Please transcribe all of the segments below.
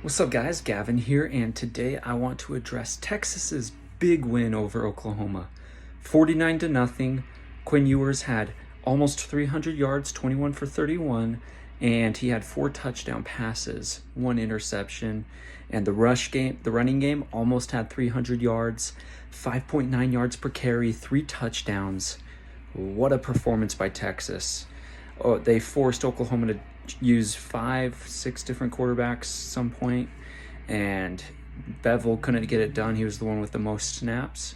What's up, guys? Gavin here, and today I want to address Texas's big win over Oklahoma. 49 to nothing. Quinn Ewers had almost 300 yards, 21 for 31, and he had 4 touchdown passes, 1 interception, and the running game almost had 300 yards, 5.9 yards per carry, 3 touchdowns. What a performance by Texas. Oh, they forced Oklahoma to use 5-6 different quarterbacks some point, and Bevel couldn't get it done. He was the one with the most snaps,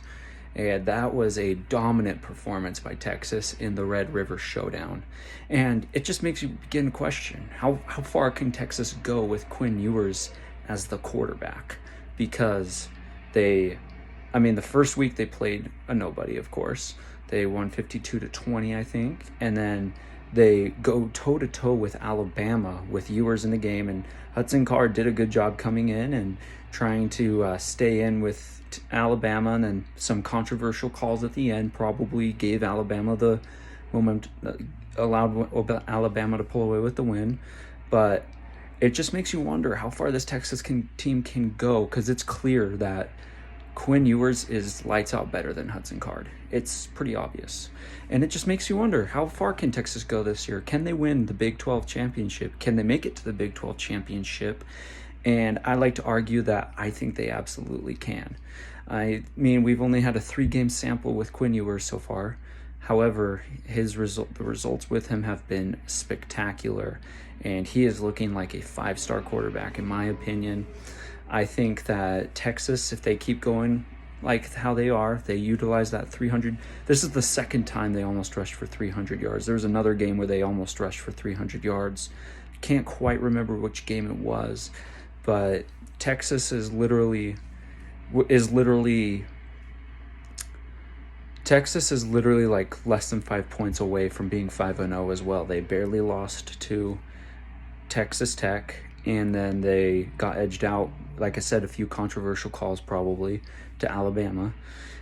and that was a dominant performance by Texas in the River Showdown. And it just makes you begin to question how far can Texas go with Quinn Ewers as the quarterback, because the first week they played a nobody, of course. They won 52-20, I think, and then they go toe-to-toe with Alabama with Ewers in the game, and Hudson Card did a good job coming in and trying to stay in with Alabama, and then some controversial calls at the end probably gave Alabama the moment, allowed Alabama to pull away with the win. But it just makes you wonder how far this Texas team can go, because it's clear that Quinn Ewers is lights out better than Hudson Card. It's pretty obvious. And it just makes you wonder, how far can Texas go this year? Can they win the Big 12 championship? Can they make it to the Big 12 championship? And I like to argue that I think they absolutely can. I mean, we've only had a 3-game sample with Quinn Ewers so far. However, the results with him have been spectacular, and he is looking like a 5-star quarterback, in my opinion. I think that Texas, if they keep going like how they are, they utilize that 300. This is the second time they almost rushed for 300 yards. There was another game where they almost rushed for 300 yards. Can't quite remember which game it was, but Texas is literally like less than 5 points away from being 5-0 as well. They barely lost to Texas Tech, and then they got edged out, like I said, a few controversial calls probably, to Alabama.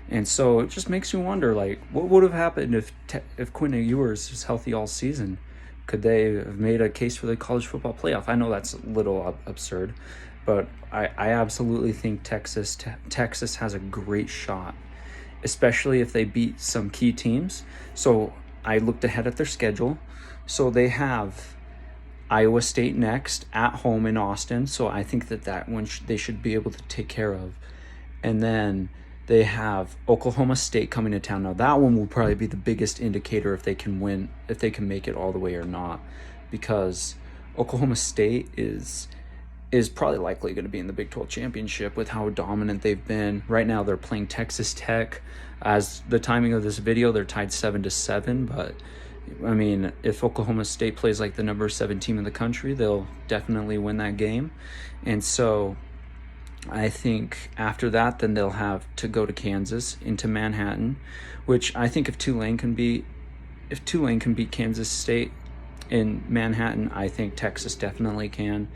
And so it just makes you wonder, like, what would have happened if Quinn Ewers was healthy all season? Could they have made a case for the college football playoff? I know that's a little absurd, but I absolutely think Texas has a great shot, especially if they beat some key teams. So I looked ahead at their schedule. So they have Iowa State next at home in Austin, so I think that one they should be able to take care of. And then they have Oklahoma State coming to town. Now that one will probably be the biggest indicator if they can win, if they can make it all the way or not, because Oklahoma State is probably likely going to be in the Big 12 championship with how dominant they've been. Right now they're playing Texas Tech. As the timing of this video, they're tied 7-7, but I mean, if Oklahoma State plays like the number 7 team in the country, they'll definitely win that game. And so I think after that, then they'll have to go to Kansas, into Manhattan, which I think if Tulane can beat Kansas State in Manhattan, I think Texas definitely can.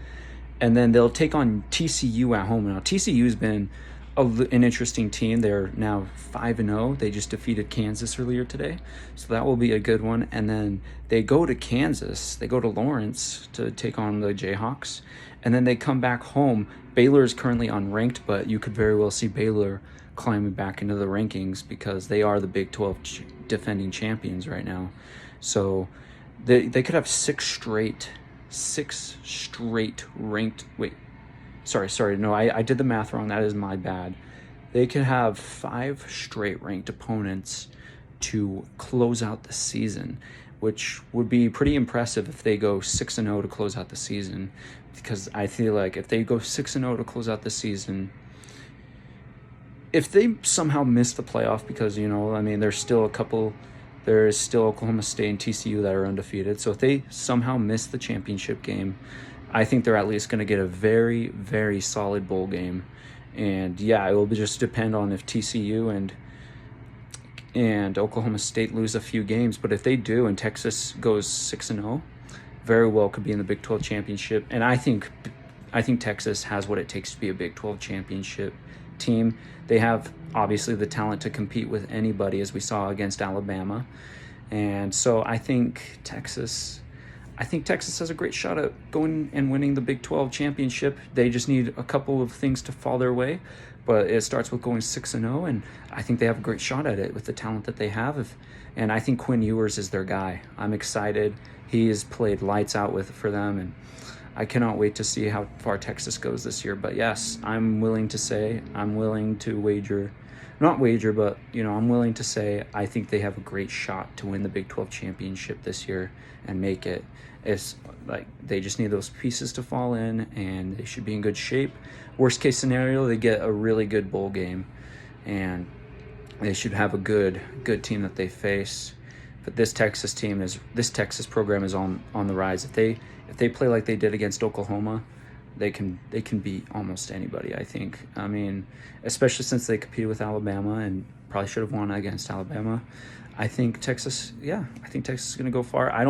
And then they'll take on TCU at home. Now, TCU's been an interesting team. They're now 5-0. They just defeated Kansas earlier today, so that will be a good one. And then they go to Kansas. They go to Lawrence to take on the Jayhawks, and then they come back home. Baylor is currently unranked, but you could very well see Baylor climbing back into the rankings because they are the Big 12 defending champions right now. So they could have 6 straight ranked. Wait. Sorry. No, I did the math wrong. That is my bad. They could have 5 straight ranked opponents to close out the season, which would be pretty impressive if they go 6-0 to close out the season, because I feel like if they go 6-0 to close out the season, if they somehow miss the playoff, because, there's still Oklahoma State and TCU that are undefeated. So if they somehow miss the championship game, I think they're at least going to get a very, very solid bowl game. And yeah, it will just depend on if TCU and Oklahoma State lose a few games. But if they do and Texas goes 6-0, very well could be in the Big 12 championship. And I think Texas has what it takes to be a Big 12 championship team. They have obviously the talent to compete with anybody, as we saw against Alabama. And so I think Texas, I think Texas has a great shot at going and winning the Big 12 championship. They just need a couple of things to fall their way, but it starts with going 6-0, and I think they have a great shot at it with the talent that they have. And I think Quinn Ewers is their guy. I'm excited. He has played lights out for them, and I cannot wait to see how far Texas goes this year. But yes, I'm willing to wager, not wager, but I'm willing to say I think they have a great shot to win the Big 12 championship this year and make it. It's like they just need those pieces to fall in, and they should be in good shape. Worst case scenario, they get a really good bowl game, and they should have a good team that they face. But this Texas program is on the rise. If they play like they did against Oklahoma, they can beat almost anybody, I think. I mean, especially since they competed with Alabama and probably should have won against Alabama. I think Texas is going to go far. I don't